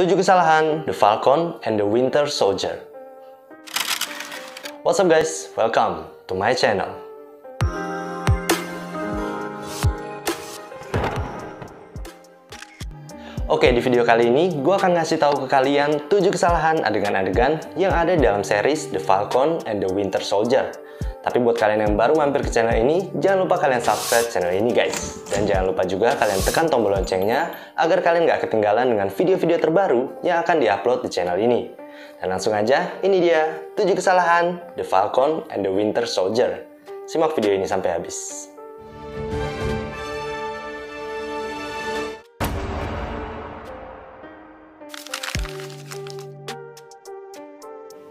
7 kesalahan The Falcon and the Winter Soldier. What's up guys, welcome to my channel. Oke, di video kali ini gue akan ngasih tahu ke kalian 7 kesalahan adegan-adegan yang ada dalam series The Falcon and the Winter Soldier. Tapi buat kalian yang baru mampir ke channel ini, jangan lupa kalian subscribe channel ini guys. Dan jangan lupa juga kalian tekan tombol loncengnya agar kalian gak ketinggalan dengan video-video terbaru yang akan diupload di channel ini. Dan langsung aja, ini dia 7 kesalahan The Falcon and the Winter Soldier. Simak video ini sampai habis.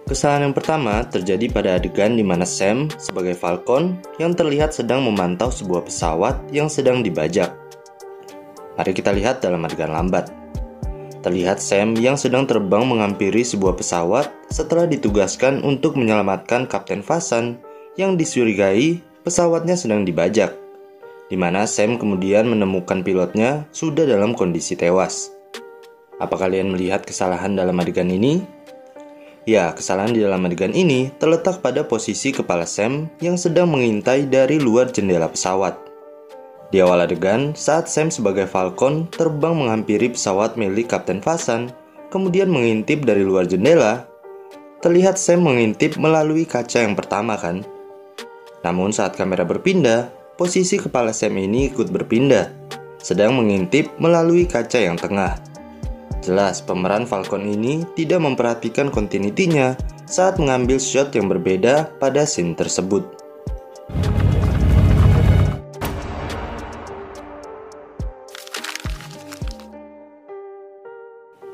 Kesalahan yang pertama terjadi pada adegan di mana Sam sebagai Falcon yang terlihat sedang memantau sebuah pesawat yang sedang dibajak. Mari kita lihat dalam adegan lambat. Terlihat Sam yang sedang terbang menghampiri sebuah pesawat setelah ditugaskan untuk menyelamatkan Kapten Vasan yang disurigai pesawatnya sedang dibajak, di mana Sam kemudian menemukan pilotnya sudah dalam kondisi tewas. Apa kalian melihat kesalahan dalam adegan ini? Ya, kesalahan di dalam adegan ini terletak pada posisi kepala Sam yang sedang mengintai dari luar jendela pesawat. Di awal adegan, saat Sam sebagai Falcon terbang menghampiri pesawat milik Kapten Vasan, kemudian mengintip dari luar jendela, terlihat Sam mengintip melalui kaca yang pertama kan? Namun saat kamera berpindah, posisi kepala Sam ini ikut berpindah, sedang mengintip melalui kaca yang tengah. Jelas pemeran Falcon ini tidak memperhatikan kontinitinya saat mengambil shot yang berbeda pada scene tersebut.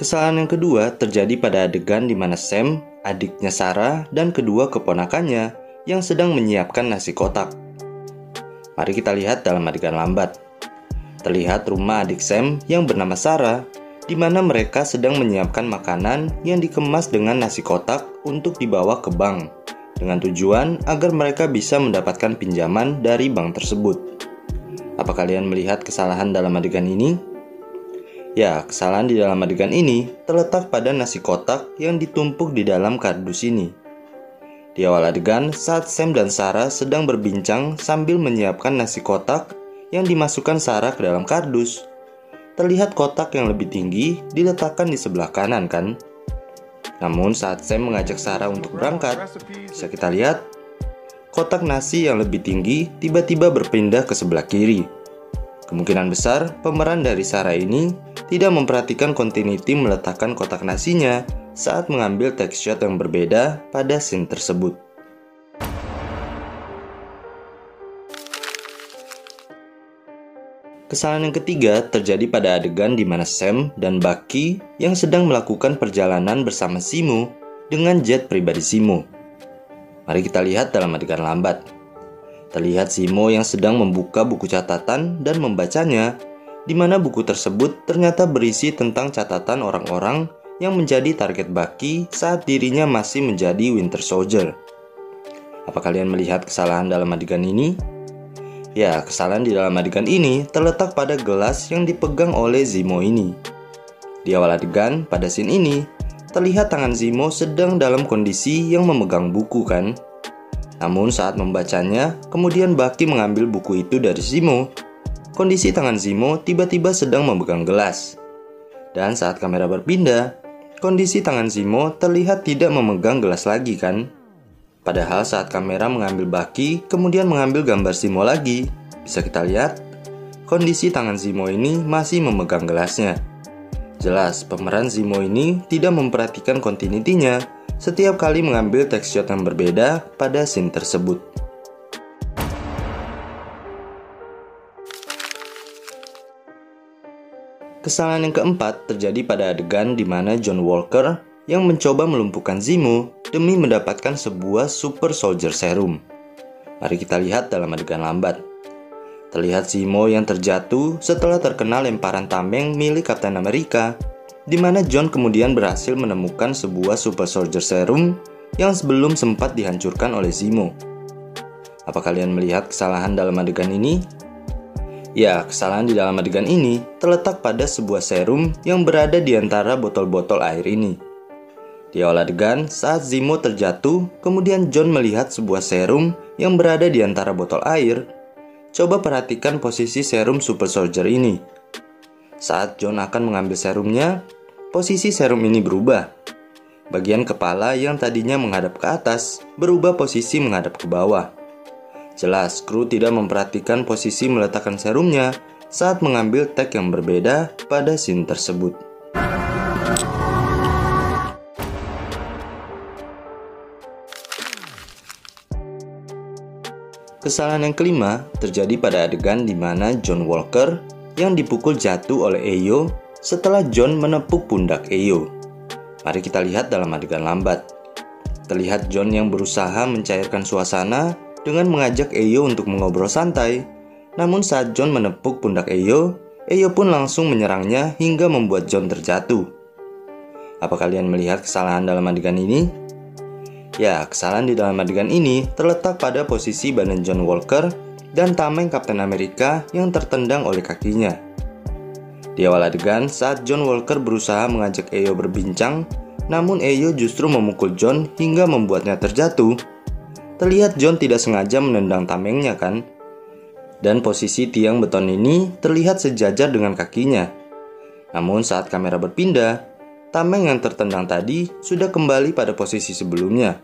Kesalahan yang kedua terjadi pada adegan di mana Sam, adiknya Sarah, dan kedua keponakannya yang sedang menyiapkan nasi kotak. Mari kita lihat dalam adegan lambat. Terlihat rumah adik Sam yang bernama Sarah, di mana mereka sedang menyiapkan makanan yang dikemas dengan nasi kotak untuk dibawa ke bank, dengan tujuan agar mereka bisa mendapatkan pinjaman dari bank tersebut. Apa kalian melihat kesalahan dalam adegan ini? Ya, kesalahan di dalam adegan ini terletak pada nasi kotak yang ditumpuk di dalam kardus ini. Di awal adegan, saat Sam dan Sarah sedang berbincang sambil menyiapkan nasi kotak yang dimasukkan Sarah ke dalam kardus, terlihat kotak yang lebih tinggi diletakkan di sebelah kanan kan? Namun saat Sam mengajak Sarah untuk berangkat, bisa kita lihat kotak nasi yang lebih tinggi tiba-tiba berpindah ke sebelah kiri. Kemungkinan besar pemeran dari Sarah ini tidak memperhatikan continuity meletakkan kotak nasinya saat mengambil take shot yang berbeda pada scene tersebut. Kesalahan yang ketiga terjadi pada adegan di mana Sam dan Bucky yang sedang melakukan perjalanan bersama Zemo dengan jet pribadi Zemo. Mari kita lihat dalam adegan lambat. Terlihat Zemo yang sedang membuka buku catatan dan membacanya, di mana buku tersebut ternyata berisi tentang catatan orang-orang yang menjadi target Bucky saat dirinya masih menjadi Winter Soldier. Apa kalian melihat kesalahan dalam adegan ini? Ya, kesalahan di dalam adegan ini terletak pada gelas yang dipegang oleh Zemo ini. Di awal adegan, pada scene ini, terlihat tangan Zemo sedang dalam kondisi yang memegang buku kan? Namun saat membacanya, kemudian Bucky mengambil buku itu dari Zemo. Kondisi tangan Zemo tiba-tiba sedang memegang gelas. Dan saat kamera berpindah, kondisi tangan Zemo terlihat tidak memegang gelas lagi kan? Padahal saat kamera mengambil Bucky, kemudian mengambil gambar Zemo lagi, bisa kita lihat, kondisi tangan Zemo ini masih memegang gelasnya. Jelas, pemeran Zemo ini tidak memperhatikan continuity-nya setiap kali mengambil take shot yang berbeda pada scene tersebut. Kesalahan yang keempat terjadi pada adegan di mana John Walker yang mencoba melumpuhkan Zemo demi mendapatkan sebuah Super Soldier Serum. Mari kita lihat dalam adegan lambat. Terlihat Zemo yang terjatuh setelah terkena lemparan tameng milik Kapten Amerika, di mana John kemudian berhasil menemukan sebuah Super Soldier Serum yang sebelum sempat dihancurkan oleh Zemo. Apa kalian melihat kesalahan dalam adegan ini? Ya, kesalahan di dalam adegan ini terletak pada sebuah serum yang berada di antara botol-botol air ini. Di awal adegan, saat Zemo terjatuh, kemudian John melihat sebuah serum yang berada di antara botol air. Coba perhatikan posisi serum Super Soldier ini. Saat John akan mengambil serumnya, posisi serum ini berubah. Bagian kepala yang tadinya menghadap ke atas berubah posisi menghadap ke bawah. Jelas, kru tidak memperhatikan posisi meletakkan serumnya saat mengambil take yang berbeda pada scene tersebut. Kesalahan yang kelima terjadi pada adegan di mana John Walker yang dipukul jatuh oleh Eyo setelah John menepuk pundak Eyo. Mari kita lihat dalam adegan lambat. Terlihat John yang berusaha mencairkan suasana dengan mengajak Eyo untuk mengobrol santai. Namun saat John menepuk pundak Eyo, Eyo pun langsung menyerangnya hingga membuat John terjatuh. Apa kalian melihat kesalahan dalam adegan ini? Ya, kesalahan di dalam adegan ini terletak pada posisi badan John Walker dan tameng Kapten Amerika yang tertendang oleh kakinya. Di awal adegan, saat John Walker berusaha mengajak Eyo berbincang, namun Eyo justru memukul John hingga membuatnya terjatuh. Terlihat John tidak sengaja menendang tamengnya kan? Dan posisi tiang beton ini terlihat sejajar dengan kakinya. Namun saat kamera berpindah, tameng yang tertendang tadi sudah kembali pada posisi sebelumnya.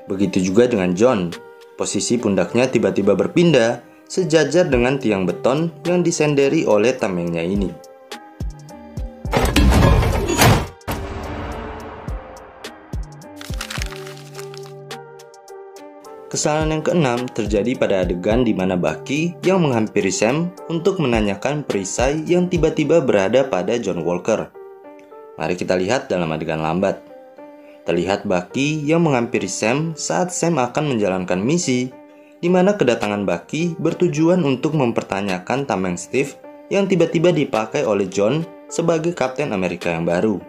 Begitu juga dengan John, posisi pundaknya tiba-tiba berpindah sejajar dengan tiang beton yang disenderi oleh tamengnya ini. Kesalahan yang keenam terjadi pada adegan di mana Bucky yang menghampiri Sam untuk menanyakan perisai yang tiba-tiba berada pada John Walker. Mari kita lihat dalam adegan lambat. Terlihat Bucky yang menghampiri Sam saat Sam akan menjalankan misi, di mana kedatangan Bucky bertujuan untuk mempertanyakan tameng Steve yang tiba-tiba dipakai oleh John sebagai Kapten Amerika yang baru.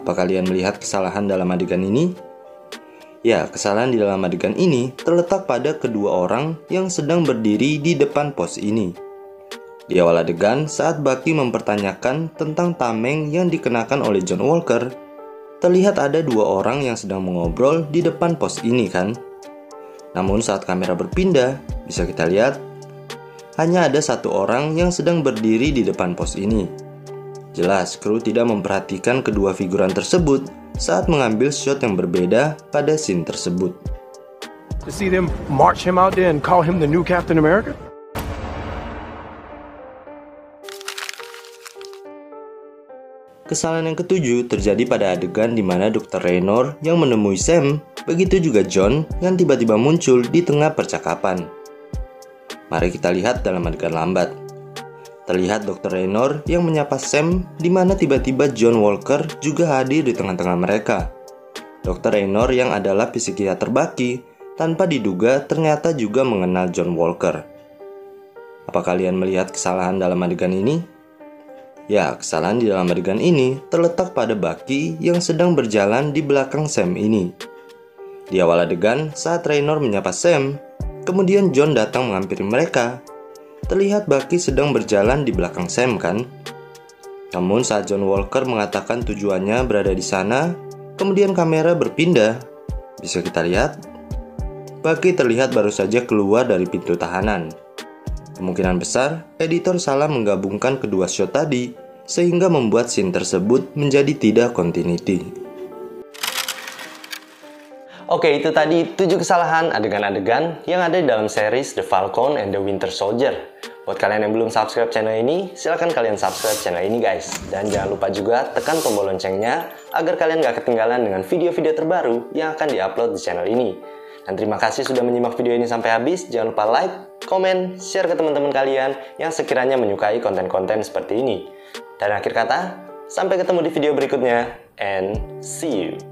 Apa kalian melihat kesalahan dalam adegan ini? Ya, kesalahan di dalam adegan ini terletak pada kedua orang yang sedang berdiri di depan pos ini. Di awal adegan, saat Bucky mempertanyakan tentang tameng yang dikenakan oleh John Walker, terlihat ada dua orang yang sedang mengobrol di depan pos ini kan? Namun saat kamera berpindah, bisa kita lihat, hanya ada satu orang yang sedang berdiri di depan pos ini. Jelas, kru tidak memperhatikan kedua figuran tersebut saat mengambil shot yang berbeda pada scene tersebut. To see them march him out there and call him the new Captain America? Kesalahan yang ketujuh terjadi pada adegan di mana Dr. Raynor yang menemui Sam, begitu juga John yang tiba-tiba muncul di tengah percakapan. Mari kita lihat dalam adegan lambat. Terlihat Dr. Raynor yang menyapa Sam, di mana tiba-tiba John Walker juga hadir di tengah-tengah mereka. Dr. Raynor yang adalah psikiater Bucky, tanpa diduga ternyata juga mengenal John Walker. Apa kalian melihat kesalahan dalam adegan ini? Ya, kesalahan di dalam adegan ini terletak pada Bucky yang sedang berjalan di belakang Sam ini. Di awal adegan, saat Raynor menyapa Sam, kemudian John datang menghampiri mereka. Terlihat Bucky sedang berjalan di belakang Sam kan? Namun saat John Walker mengatakan tujuannya berada di sana, kemudian kamera berpindah. Bisa kita lihat, Bucky terlihat baru saja keluar dari pintu tahanan. Kemungkinan besar, editor salah menggabungkan kedua shot tadi, sehingga membuat scene tersebut menjadi tidak continuity. Oke, itu tadi 7 kesalahan adegan-adegan yang ada di dalam series The Falcon and the Winter Soldier. Buat kalian yang belum subscribe channel ini, silahkan kalian subscribe channel ini guys. Dan jangan lupa juga tekan tombol loncengnya agar kalian gak ketinggalan dengan video-video terbaru yang akan diupload di channel ini. Dan terima kasih sudah menyimak video ini sampai habis. Jangan lupa like, komen, share ke teman-teman kalian yang sekiranya menyukai konten-konten seperti ini. Dan akhir kata, sampai ketemu di video berikutnya, and see you!